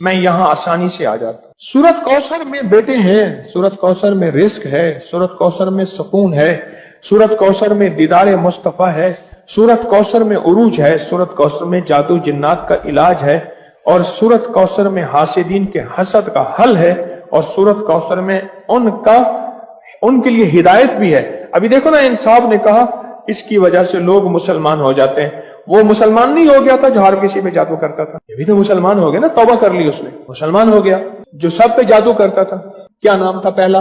میں یہاں آسانی سے آ جاتا. سورت کوثر میں بیٹے ہیں، سورت کوثر میں رزق ہے، سورت کوثر میں سکون ہے، سورت کوثر میں دیدار مصطفیٰ ہے، سورت کوثر میں عروج ہے، سورت کوثر میں جادو جنات کا علاج ہے، اور سورت کوثر میں حاسدین کے حسد کا حل ہے، اور سورت کوثر میں ان کے لیے ہدایت بھی ہے. ابھی دیکھو نا، انصاف نے کہا اس کی وجہ سے لوگ مسلمان ہو جاتے ہیں. وہ مسلمان نہیں ہو گیا تھا جو ہر کسی پہ جادو کرتا تھا، یہ بھی تو مسلمان ہو گیا نا، توبہ کر لی اس نے، مسلمان ہو گیا. جو سب پہ جادو کرتا تھا، کیا نام تھا پہلا؟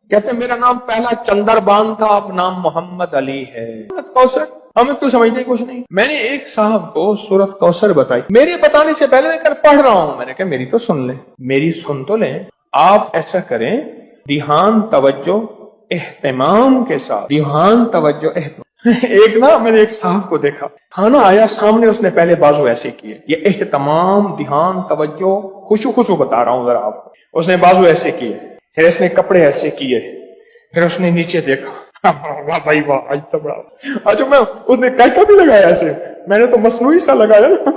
کہتے ہیں میرا نام پہلا چندر بان تھا، اب نام محمد علی ہے. سورت کوثر ہمیں تو سمجھنے کچھ نہیں. میں نے ایک صاحب کو سورت کوثر بتائی، میرے بتانے سے پہلے میں پڑھ رہا ہوں، میں نے کہا میری تو سن لیں، میری سن تو لیں. آپ ایسا کریں، دھیان، توجہ، اہتمام کے ساتھ، دھیان، توجہ، اہتمام. ایک نا میں نے ایک صاحب کو دیکھا، کھانا آیا سامنے، اس نے پہلے بازو ایسے کیے، یہ اہتمام، دھیان، توجہ، خشوع بتا رہا ہوں ذرا آپ کو. اس نے بازو ایسے کیے، پھر اس نے کپڑے ایسے کیے، پھر اس نے نیچے دیکھا، واہ بھائی واہ، آج تو بڑا. اچھا میں اس نے کہکا بھی لگایا ایسے، میں نے تو مصنوعی سا لگایا نا،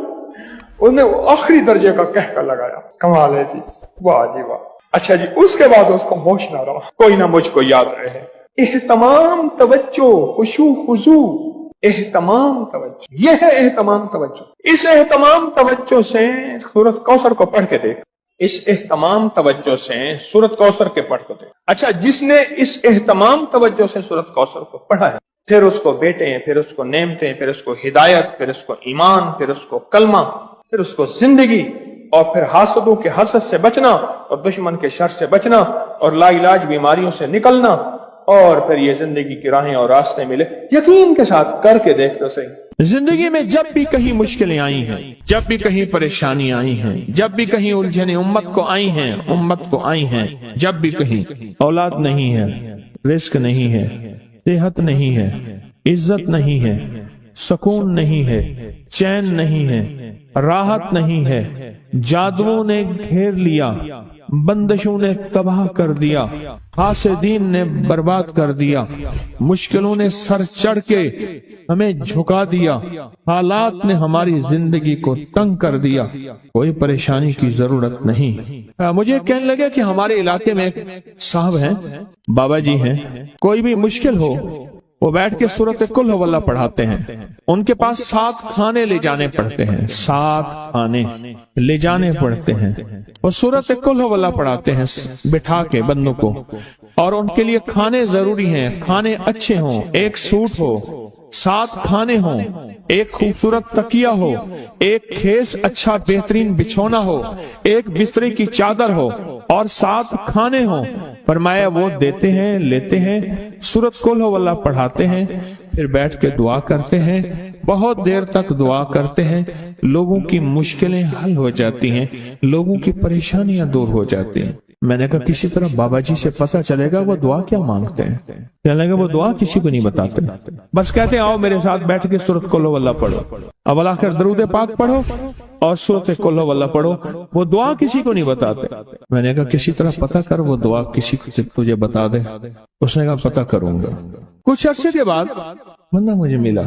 اس نے آخری درجے کا کہکا لگایا. کمال ہے جی، واہ جی واہ. اچھا جی، اس کے بعد اس کو ہوش نہ رہا، کوئی نہ مجھ کو یاد رہے. اہتمام، توجہ، خشوع خضوع، اہتمام توجہ، یہ ہے اہتمام توجہ. اس اہتمام توجہ سے سورت کوثر کو پڑھ کے دیکھ، اس اہتمام توجہ سے سورت کوثر کے پڑھ کے دیکھ. اچھا، جس نے اس اہتمام توجہ سے سورت کوثر کو پڑھا ہے، پھر اس کو بیٹے ہیں، پھر اس کو نعمتیں، پھر اس کو ہدایت، پھر اس کو ایمان، پھر اس کو کلمہ، پھر اس کو زندگی، اور پھر حاسدوں کے حسد سے بچنا، اور دشمن کے شر سے بچنا، اور لا علاج بیماریوں سے نکلنا، اور پھر یہ زندگی کی راہیں اور راستے ملے. یقین کے ساتھ کر کے دیکھ تو صحیح. زندگی میں جب بھی کہیں مشکلیں آئی ہیں، جب بھی کہیں پریشانی آئی ہیں، جب بھی کہیں الجھنیں امت کو آئی ہیں، جب بھی کہیں اولاد نہیں ہے، رزق نہیں ہے، صحت نہیں ہے، عزت نہیں ہے، سکون نہیں ہے، چین نہیں ہے، راحت نہیں ہے، جادوؤں نے گھیر لیا، بندشوں نے تباہ کر دیا، حاسدین نے برباد کر دیا، مشکلوں نے سر چڑھ کے ہمیں جھکا دیا، حالات نے ہماری زندگی کو تنگ کر دیا. کوئی پریشانی کی ضرورت نہیں. مجھے کہنے لگے کہ ہمارے علاقے میں ایک صاحب ہیں، بابا جی ہیں، کوئی بھی مشکل ہو وہ بیٹھ کے سورت کل ہو اللہ پڑھاتے ہیں. ان کے پاس 7 کھانے لے جانے پڑتے ہیں، 7 کھانے لے جانے پڑتے ہیں. وہ سورت کل ہو اللہ پڑھاتے ہیں بٹھا کے بندوں کو، اور ان کے لیے کھانے ضروری ہیں، کھانے اچھے ہوں، ایک سوٹ ہو، 7 کھانے ہوں، ایک خوبصورت تکیہ ہو، ایک خیز اچھا بہترین بچھونا ہو، ایک بسترے کی چادر ہو، اور 7 کھانے ہوں. فرمایا وہ دیتے ہیں، لیتے ہیں، سورت کل ہو اللہ پڑھاتے ہیں، پھر بیٹھ کے دعا کرتے ہیں، بہت دیر تک دعا کرتے ہیں، لوگوں کی مشکلیں حل ہو جاتی ہیں، لوگوں کی پریشانیاں دور ہو جاتی ہیں. میں نے کہا کسی طرح بابا جی سے پتہ چلے گا وہ دعا کیا مانگتے ہیں. کہنے لگا وہ دعا کسی کو نہیں بتاتے، بس کہتے ہیں آؤ میرے ساتھ بیٹھ کے سورت کل ہو اللہ پڑھو، اب آخر درود پاک پڑھو اور سورت کل ہو اللہ پڑھو. وہ دعا کسی کو نہیں بتاتے. میں نے کہا کسی طرح پتہ کر وہ دعا کسی کو تجھے بتا دے. اس نے کہا پتہ کروں گا. کچھ عرصے کے بعد بندہ مجھے ملا،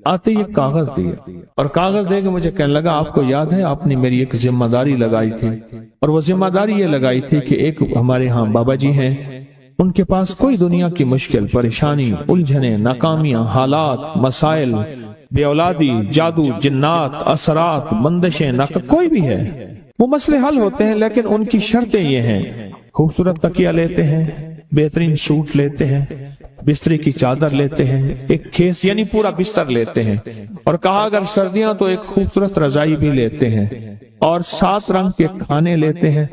آتے یہ کاغذ دیا، اور کاغذ دے کے مجھے کہنے لگا آپ کو یاد ہے آپ نے میری ایک ذمہ داری لگائی تھی، اور وہ ذمہ داری یہ لگائی تھی کہ ایک ہمارے ہاں بابا جی ہیں، ان کے پاس کوئی دنیا کی مشکل، پریشانی، الجھنیں، ناکامیاں، حالات، مسائل، بے اولادی، جادو، جنات، اثرات، بندشیں، کوئی بھی ہے، وہ مسئلے حل ہوتے ہیں. لیکن ان کی شرطیں یہ ہیں، خوبصورت تکیہ لیتے ہیں، بہترین سوٹ لیتے ہیں، بستری کی چادر لیتے ہیں، ایک کھیس یعنی پورا بستر لیتے ہیں، اور کہا اگر سردیاں تو ایک خوبصورت رضائی بھی لیتے ہیں، اور 7 رنگ کے کھانے لیتے ہیں،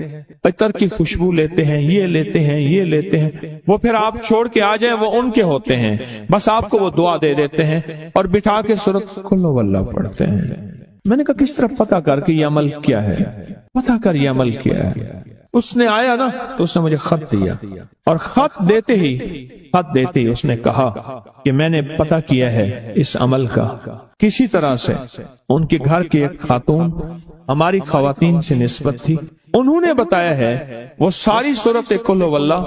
عطر کی خوشبو لیتے ہیں، یہ لیتے ہیں، یہ لیتے ہیں. وہ پھر آپ چھوڑ کے آ جائیں وہ ان کے ہوتے ہیں، بس آپ کو وہ دعا دے دیتے ہیں اور بٹھا کے سورت کل ہو اللہ پڑھتے ہیں. میں نے کہا کس طرح پتہ کر کے یہ عمل کیا ہے، پتہ کر یہ عمل کیا ہے. اس نے آیا نا تو اس نے مجھے خط دیا، اور خط دیتے ہی اس نے کہا کہ میں نے پتہ کیا ہے اس عمل کا کسی طرح سے ان کے گھر کی ایک خاتون ہماری خواتین سے نسبت تھی، انہوں نے بتایا ہے وہ ساری صورت قل هو اللہ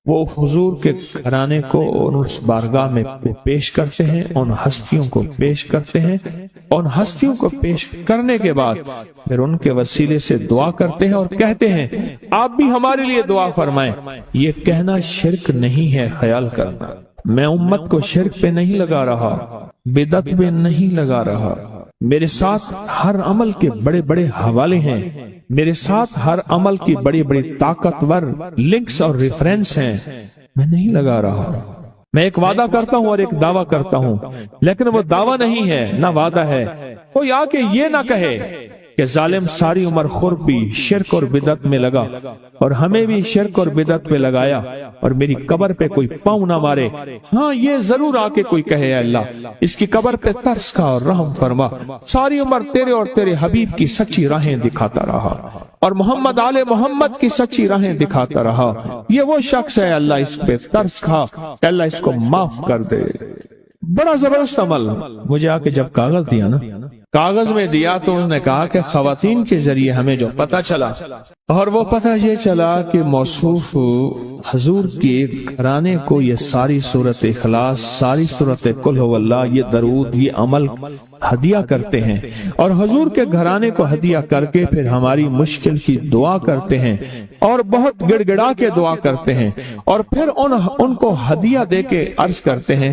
وہ حضور کے گھرانے کو اس بارگاہ میں پیش کرتے ہیں، ان ہستیوں کو پیش کرتے ہیں، ان ہستیوں کو پیش کرنے کے بعد پھر ان کے وسیلے سے دعا کرتے ہیں اور کہتے ہیں آپ بھی ہمارے لیے دعا فرمائیں۔ یہ کہنا شرک نہیں ہے، خیال کرنا، میں امت کو شرک پہ نہیں لگا رہا، بدعت پہ نہیں لگا رہا، میرے ساتھ ہر عمل کے بڑے بڑے حوالے ہیں، میرے ساتھ ہر عمل کی بڑی بڑی طاقتور لنکس اور ریفرنس ہیں، میں نہیں لگا رہا، میں ایک وعدہ کرتا ہوں اور ایک دعویٰ کرتا ہوں، لیکن وہ دعویٰ نہیں ہے نہ وعدہ ہے۔ کوئی آ کے یہ نہ کہے کہ ظالم ساری عمر خور بھی شرک اور بدعت میں لگا اور ہمیں بھی شرک اور بدعت پہ لگایا اور میری قبر پہ کوئی پاؤں نہ مارے۔ ہاں یہ ضرور آ کے کوئی کہے اے اللہ اس کی قبر پہ ترس کھا اور رحم فرما، ساری عمر تیرے اور تیرے حبیب کی سچی راہیں دکھاتا رہا اور محمد آل محمد کی سچی راہیں دکھاتا رہا، یہ وہ شخص ہے اللہ اس پہ ترس کھا، اللہ اس کو معاف کر دے۔ بڑا زبردست عمل۔ مجھے آ کے جب کاغذ دیا نا، کاغذ میں دیا تو انہوں نے کہا کہ خواتین کے ذریعے ہمیں جو پتہ چلا، اور وہ پتہ یہ چلا کہ موصوف حضور کے گھرانے کو یہ ساری صورت اخلاص، ساری صورت قل هو اللہ، یہ درود، یہ عمل ہدیہ کرتے ہیں اور حضور کے گھرانے کو ہدیہ کر کے پھر ہماری مشکل کی دعا کرتے ہیں اور بہت گڑ گڑا کے دعا کرتے ہیں اور پھر ان کو ہدیہ دے کے عرض کرتے ہیں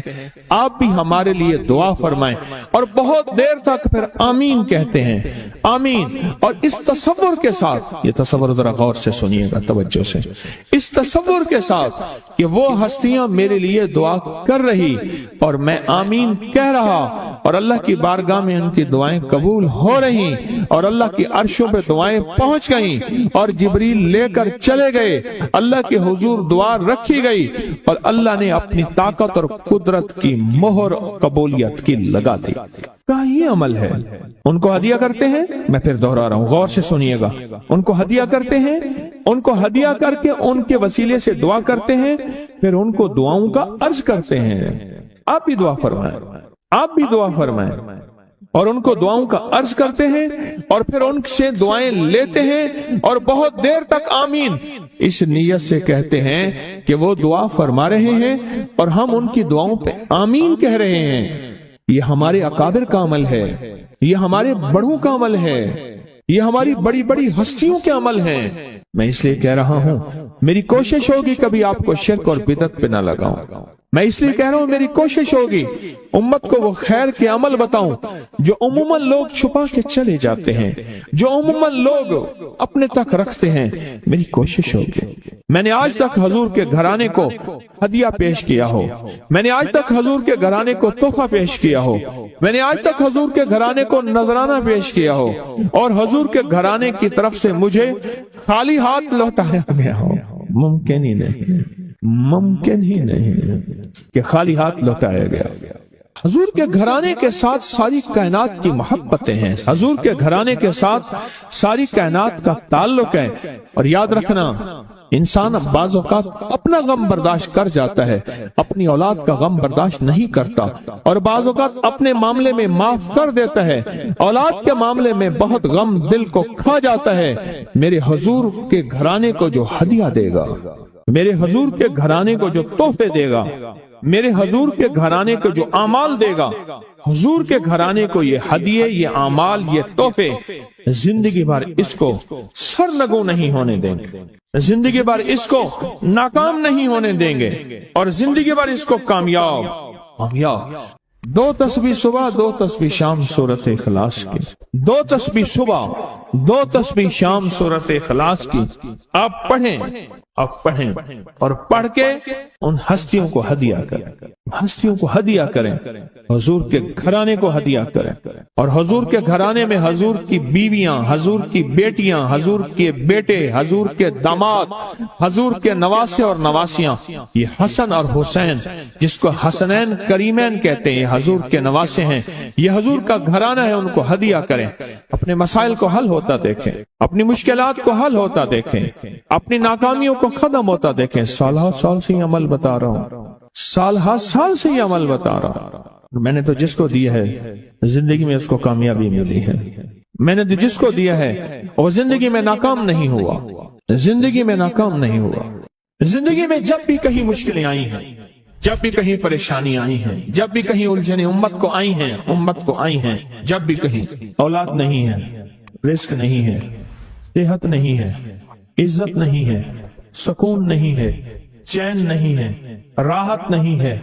آپ بھی ہمارے لیے دعا فرمائیں، اور بہت دیر تک پھر آمین کہتے ہیں، آمین۔ اور اس تصور کے ساتھ، یہ تصور ذرا غور سے سنیے گا توجہ سے، اس تصور کے ساتھ کہ وہ ہستیاں میرے لیے دعا کر رہی اور میں آمین کہہ رہا اور اللہ کی بارگاہ میں ان کی دعائیں قبول ہو رہی اور اللہ کی عرشوں پہ دعائیں پہنچ گئیں اور جبریل لے کر چلے گئے، اللہ کے حضور دعا رکھی گئی اور اللہ نے اپنی طاقت اور قدرت کی مہر قبولیت کی لگا دی۔ کیا یہ عمل ہے؟ ان کو ہدیہ کرتے ہیں، میں پھر دوہرا رہا ہوں، غور سے سنیے گا، ان کو ہدیہ کرتے ہیں، ان کو ہدیہ کر کے ان کے وسیلے سے دعا کرتے ہیں، پھر ان کو دعاؤں کا عرض کرتے ہیں آپ بھی دعا فرمائیں، آپ بھی دعا فرمائیں، اور ان کو دعاؤں کا عرض کرتے ہیں اور پھر ان سے دعائیں لیتے ہیں اور بہت دیر تک آمین اس نیت سے کہتے ہیں کہ وہ دعا فرما رہے ہیں اور ہم ان کی دعاؤں پہ آمین کہہ رہے ہیں۔ یہ ہمارے اکابر کا عمل ہے، یہ ہمارے بڑوں کا عمل ہے، یہ ہماری بڑی بڑی ہستیوں کے عمل ہیں۔ میں اس لیے کہہ رہا ہوں میری کوشش ہوگی کبھی آپ کو شرک اور بدعت پہ نہ لگاؤں، میں اس لیے کہہ رہا ہوں میری کوشش ہوگی امت کو وہ خیر کے عمل بتاؤں جو عموماً لوگ چھپا کے چلے جاتے ہیں، جو عموماً لوگ اپنے تک رکھتے ہیں۔ میری کوشش ہوگی میں نے آج تک حضور کے گھرانے کو ہدیہ پیش کیا ہو، میں نے آج تک حضور کے گھرانے کو تحفہ پیش کیا ہو، میں نے آج تک حضور کے گھرانے کو نذرانہ پیش کیا ہو اور حضور کے گھرانے کی طرف سے مجھے خالی ہاتھ لوٹایا گیا ہو۔ ممکن ہی نہیں، ممکن ہی نہیں کہ خالی ہاتھ لوٹایا گیا۔ حضور کے گھرانے کے ساتھ ساری کائنات کی محبتیں ہیں، حضور کے گھرانے کے ساتھ ساری کائنات کا تعلق ہے، اور یاد رکھنا انسان بعض اوقات اپنا غم برداشت کر جاتا ہے، اپنی اولاد کا غم برداشت نہیں کرتا، اور بعض اوقات اپنے معاملے میں معاف کر دیتا ہے، اولاد کے معاملے میں بہت غم دل کو کھا جاتا ہے۔ میرے حضور کے گھرانے کو جو ہدیہ دے گا، میرے حضور کے گھرانے کو جو تحفے دے گا، میرے حضور کے گھرانے کو جو اعمال دے گا، حضور کے گھرانے کو یہ ہدیے، یہ اعمال، یہ تحفے زندگی بھر اس کو سرنگوں نہیں ہونے دیں گے، زندگی بھر اس کو ناکام نہیں ہونے دیں گے، اور زندگی بھر اس کو کامیاب۔ دو تسبیح صبح، دو تسبیح شام سورت اخلاص کی، دو تسبیح صبح، دو تسبیح شام سورت اخلاص کی آپ پڑھیں، آپ پڑھیں اور پڑھ کے ان ہستیوں کو ہدیہ کریں، ہستیوں کو ہدیہ کریں، حضور کے گھرانے کو ہدیہ کریں، اور حضور کے گھرانے میں حضور کی بیویاں، حضور کی بیٹیاں، حضور کے بیٹے، حضور کے داماد، حضور کے نواسے اور نواسیاں، یہ حسن اور حسین جس کو حسنین کریمین کہتے ہیں، یہ حضور کے نواسے ہیں، یہ حضور کا گھرانہ ہے، ان کو ہدیہ کریں، اپنے مسائل کو حل ہوتا دیکھیں، اپنی مشکلات کو حل ہوتا دیکھیں، اپنی ناکامیوں کو ختم ہوتا دیکھیں۔ سال سے یہ عمل بتا رہا ہوں، سال سے یہ عمل بتا رہا ہوں، میں نے تو جس کو دیا ہے زندگی میں اس کو کامیابی ملی ہے، میں نے تو جس کو دیا ہے وہ زندگی میں ناکام نہیں ہوا، زندگی میں ناکام نہیں ہوا۔ زندگی میں جب بھی کہیں مشکلیں آئی ہیں، جب بھی کہیں پریشانی آئی ہیں، جب بھی کہیں الجھنیں امت کو آئی ہیں، جب بھی کہیں اولاد نہیں ہے، رزق نہیں ہے، صحت نہیں ہے، عزت نہیں ہے، سکون نہیں ہے، چین نہیں ہے، راحت نہیں ہے،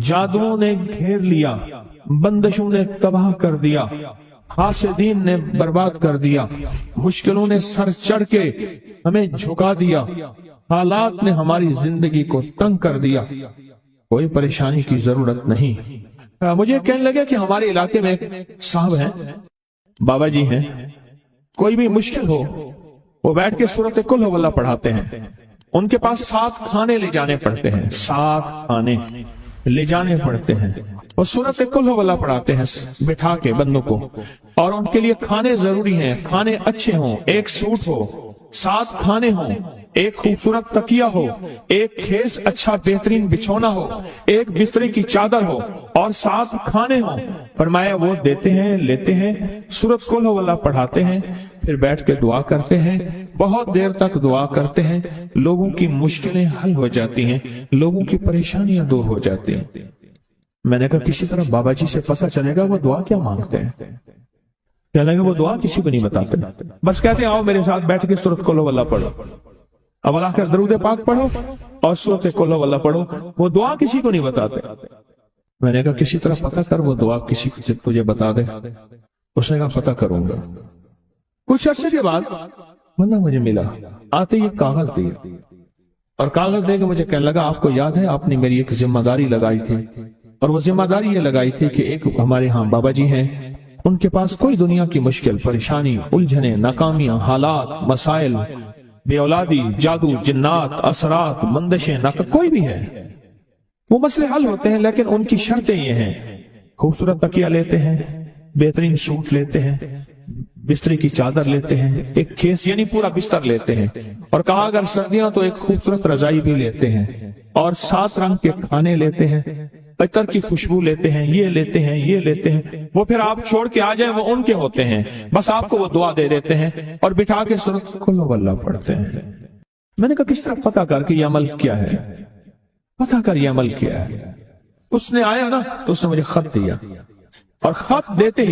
جادوؤں نے گھیر لیا، بندشوں نے تباہ کر دیا، حاسدین نے برباد کر دیا، مشکلوں نے سر چڑھ کے ہمیں جھکا دیا، حالات نے ہماری زندگی کو تنگ کر دیا۔ کوئی پریشانی کی ضرورت نہیں۔ مجھے کہنے لگے کہ ہمارے علاقے میں ایک صاحب ہیں، بابا جی ہیں، کوئی بھی مشکل ہو وہ بیٹھ کے سورۃ قل ہو اللہ پڑھاتے ہیں۔ ان کے پاس 7 کھانے لے جانے پڑتے ہیں، 7 کھانے لے جانے پڑتے ہیں، وہ سورۃ قل ہو اللہ پڑھاتے ہیں بٹھا کے بندوں کو، اور ان کے لیے کھانے ضروری ہیں، کھانے اچھے ہوں، ایک سوٹ ہو، 7 کھانے ہوں، ایک خوبصورت تکیہ ہو، ایک خیز اچھا بہترین بچھونا ہو، ایک بسترے کی چادر ہو، اور 7 کھانے ہوں۔ فرمایا وہ دیتے ہیں، لیتے ہیں، سورۃ قل ہو اللہ پڑھاتے ہیں، پھر بیٹھ کے دعا کرتے ہیں، بہت دیر تک دعا کرتے ہیں، لوگوں کی مشکلیں حل ہو جاتی ہیں، لوگوں کی پریشانیاں دور ہو جاتی ہیں۔ میں نے کہا کسی طرح بابا جی سے پتہ چلے گا وہ دعا کیا مانگتے ہیں۔ کہنے لگے وہ دعا کسی کو نہیں بتاتے، بس کہتے ہیں آؤ میرے ساتھ بیٹھ کے سورۃ قل ہو اللہ پڑھو، اب اللہ کر درود پاک پڑھو اور سورۃ قل ہو اللہ پڑھو، وہ دعا کسی کو نہیں بتاتے۔ میں نے کہا کسی طرح پتہ کر وہ دعا کسی کو تجھے بتا دے۔ اس نے کہا پتہ کروں گا۔ کچھ عرصے کے بعد بندہ مجھے ملا، آتے یہ کاغذ دیا، اور کاغذ دے کے مجھے کہنے لگا آپ کو یاد ہے آپ نے میری ایک ذمہ داری لگائی تھی، اور وہ ذمہ داری یہ لگائی تھی کہ ایک ہمارے ہاں بابا جی ہیں، ان کے پاس کوئی دنیا کی مشکل، پریشانی، الجھنیں، ناکامیاں، حالات، مسائل، بے اولادی، جادو، جنات، اثرات، بندشیں، کوئی بھی ہے، وہ مسئلے حل ہوتے ہیں، لیکن ان کی شرطیں یہ ہیں، خوبصورت تکیہ لیتے ہیں، بہترین سوٹ لیتے ہیں، بستری کی چادر لیتے ہیں، ایک کھیس یعنی پورا بستر لیتے ہیں، اور کہا اگر سردیاں تو ایک خوبصورت رضائی بھی لیتے ہیں، اور 7 رنگ کے کھانے لیتے ہیں، عطر کی خوشبو لیتے ہیں، یہ لیتے ہیں، یہ لیتے ہیں، وہ پھر آپ چھوڑ کے آ جائیں وہ ان کے ہوتے ہیں، بس آپ کو وہ دعا دے دیتے ہیں اور بٹھا کے سورۃ قل ہو اللہ پڑھتے ہیں۔ میں نے کہا کس طرح پتہ کر کے یہ عمل کیا ہے، پتہ کر یہ عمل کیا ہے۔ اس نے آیا نا تو اس نے مجھے خط دیا، اور خط دیتے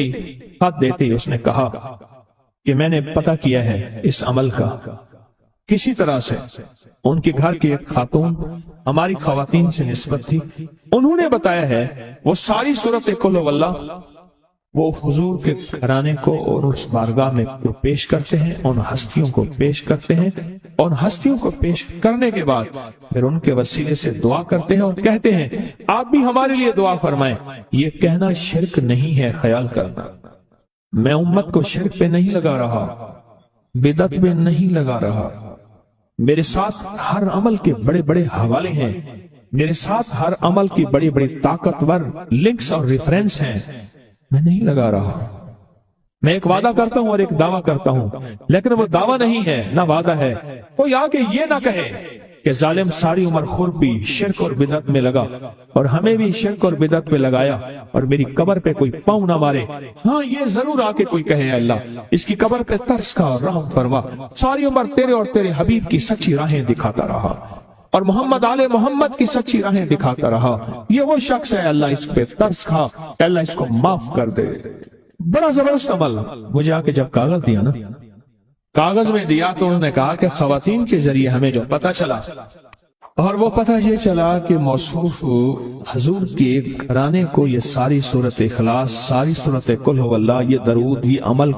ہی اس نے کہا کہ میں نے پتہ کیا ہے اس عمل کا، کسی طرح سے ان کے گھر کی ایک خاتون ہماری خواتین سے نسبت تھی، انہوں نے بتایا ہے وہ ساری سورۃ قل ہو اللہ وہ حضور کے گھرانے کو اور اس بارگاہ میں پیش کرتے ہیں، ان ہستیوں کو پیش کرتے ہیں، اور ہستیوں کو پیش کرنے کے بعد پھر ان کے وسیلے سے دعا کرتے ہیں اور کہتے ہیں آپ بھی ہمارے لیے دعا فرمائیں۔ یہ کہنا شرک نہیں ہے، خیال کرنا میں امت کو شرک پہ نہیں لگا رہا، بدعت پہ نہیں لگا رہا، میرے ساتھ ہر عمل کے بڑے بڑے حوالے ہیں، میرے ساتھ ہر عمل کی بڑی بڑی طاقتور لنکس اور ریفرنس ہیں، میں نہیں لگا رہا۔ میں ایک وعدہ کرتا ہوں اور ایک دعویٰ کرتا ہوں، لیکن وہ دعویٰ نہیں ہے نہ وعدہ ہے۔ کوئی آ کے یہ نہ کہے کہ ظالم ساری عمر خربی شرک اور بدعت میں لگا اور ہمیں بھی شرک اور بدعت پہ لگایا اور میری قبر پہ کوئی پاؤں نہ مارے۔ ہاں یہ ضرور آ کے کوئی کہے اللہ اس کی قبر پہ ترس کھا اور رحم فرما، ساری عمر تیرے اور تیرے حبیب کی سچی راہیں دکھاتا رہا اور محمد آل محمد کی سچی راہیں دکھاتا رہا، یہ وہ شخص ہے اللہ اس پہ ترس کھا، اللہ اس کو معاف کر دے۔ بڑا زبردست عمل۔ مجھے آ کے جب کاغذ دیا نا، کاغذ میں دیا تو انہوں نے کہا کہ خواتین کے ذریعے ہمیں جو پتہ چلا، اور وہ پتہ یہ چلا کہ موصوف حضور کے گھرانے کو یہ ساری سورۃ اخلاص، ساری سورۃ قل ہو اللہ، یہ درود، یہ عمل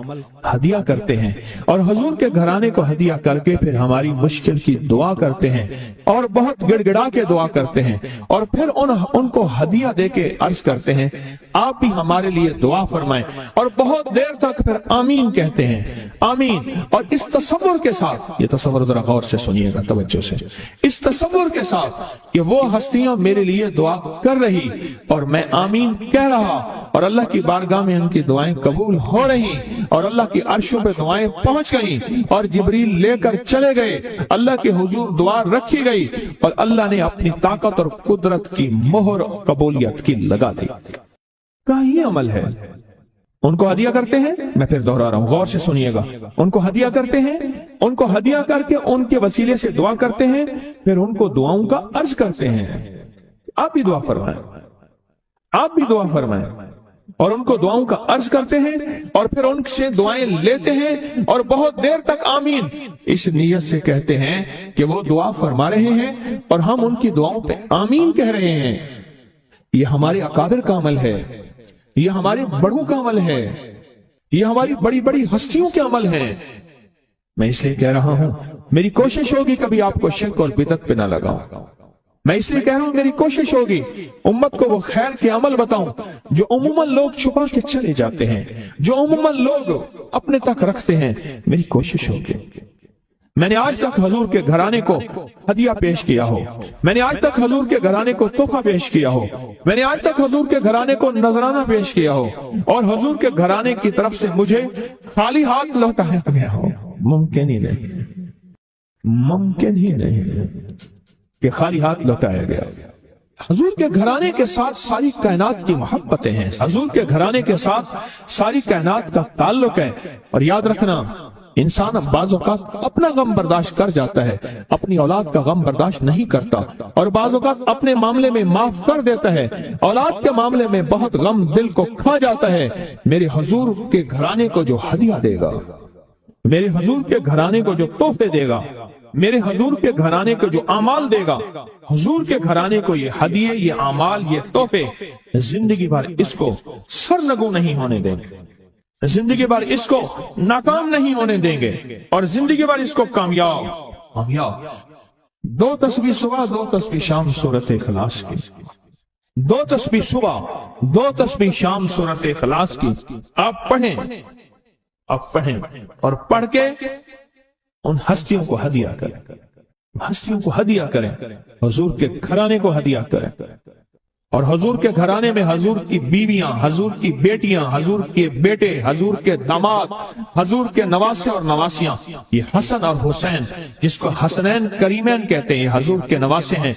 ہدیہ کرتے ہیں، اور حضور کے گھرانے کو ہدیہ کر کے پھر ہماری مشکل کی دعا کرتے ہیں اور بہت گڑ گڑا کے دعا کرتے ہیں، اور پھر ان کو ہدیہ دے کے عرض کرتے ہیں آپ بھی ہمارے لیے دعا فرمائیں، اور بہت دیر تک پھر آمین کہتے ہیں، آمین۔ اور اس تصور کے ساتھ، یہ تصور ذرا غور سے سنیے گا توجہ سے، اس تصور کے ساتھ کہ وہ ہستیاں میرے لیے دعا کر رہی اور میں آمین کہہ رہا، اور اللہ کی بارگاہ میں ان کی دعائیں قبول ہو رہی، اور اللہ کی عرشوں پہ دعائیں پہنچ گئیں، اور جبریل لے کر چلے گئے، اللہ کے حضور دعا رکھی گئی، اور اللہ نے اپنی طاقت اور قدرت کی مہر قبولیت کی لگا دی۔ کا ہی عمل ہے. ان کو ہدیہ کرتے ہیں, میں پھر دوہرا رہا ہوں, غور سے سنیے گا. ان کو ہدیہ کرتے ہیں, ان کو ہدیہ کر کے ان کے وسیلے سے دعا کرتے ہیں, پھر ان کو دعاؤں کا عرض کرتے ہیں. آپ بھی دعا فرمائیں, آپ بھی دعا فرمائیں, اور ان کو دعاؤں کا عرض کرتے ہیں, اور پھر ان سے دعائیں لیتے ہیں, اور بہت دیر تک آمین اس نیت سے کہتے ہیں کہ وہ دعا فرما رہے ہیں اور ہم ان کی دعاؤں پہ آمین کہہ رہے ہیں. یہ ہمارے اکابر کا عمل ہے, یہ ہمارے بڑوں کا عمل ہے, یہ ہماری بڑی بڑی ہستیوں کے عمل ہے. میں اس لیے کہہ رہا ہوں, میری کوشش ہوگی کبھی آپ کو شرک اور بدعت پہ نہ لگاؤں. میں اس لیے کہہ رہا ہوں, میری کوشش ہوگی امت کو وہ خیر کے عمل بتاؤں جو عموماً لوگ چھپا کے چلے جاتے ہیں, جو عموماً لوگ اپنے تک رکھتے ہیں. میری کوشش ہوگی. میں نے آج تک حضور کے گھرانے کو ہدیہ پیش کیا ہو, میں نے آج تک حضور کے گھرانے کو تحفہ پیش کیا ہو, میں نے آج تک حضور کے گھرانے کو نذرانہ پیش کیا ہو, اور حضور کے گھرانے کی طرف سے مجھے خالی ہاتھ لوٹایا گیا ہو. ممکن ہی نہیں, ممکن ہی نہیں کہ خالی ہاتھ لوٹایا گیا. حضور کے گھرانے کے ساتھ ساری کائنات کی محبتیں ہیں, حضور کے گھرانے کے ساتھ ساری کائنات کا تعلق ہے. اور یاد رکھنا, انسان بعض اوقات اپنا غم برداشت کر جاتا ہے, اپنی اولاد کا غم برداشت نہیں کرتا, اور بعض اوقات اپنے معاملے میں معاف کر دیتا ہے, اولاد کے معاملے میں بہت غم دل کو کھا جاتا ہے. میرے حضور کے گھرانے کو جو ہدیہ دے گا, میرے حضور کے گھرانے کو جو تحفے دے گا, میرے حضور کے گھرانے کو جو اعمال دے گا, حضور کے گھرانے کو یہ ہدیے, یہ اعمال, یہ تحفے زندگی بھر اس کو سرنگو نہیں ہونے دیں گے, زندگی بھر اس کو ناکام نہیں ہونے دیں گے, اور زندگی بھر اس کو کامیاب. 2 تسبیح صبح, 2 تسبیح شام سورۃ اخلاص کی, 2 تسبیح صبح, 2 تسبیح شام سورۃ اخلاص کی آپ پڑھیں, آپ پڑھیں, اور پڑھ کے ان ہستیوں کو ہدیہ کریں, ہستیوں کو ہدیہ کریں, حضور کے گھرانے کو ہدیہ کریں. اور حضور کے گھرانے میں حضور کی بیویاں, حضور کی بیٹیاں, حضور کے بیٹے, حضور کے داماد, حضور کے نواسے اور نواسیاں, یہ حسن اور حسین جس کو حسنین کریمین کہتے ہیں, یہ حضور کے نواسے ہیں.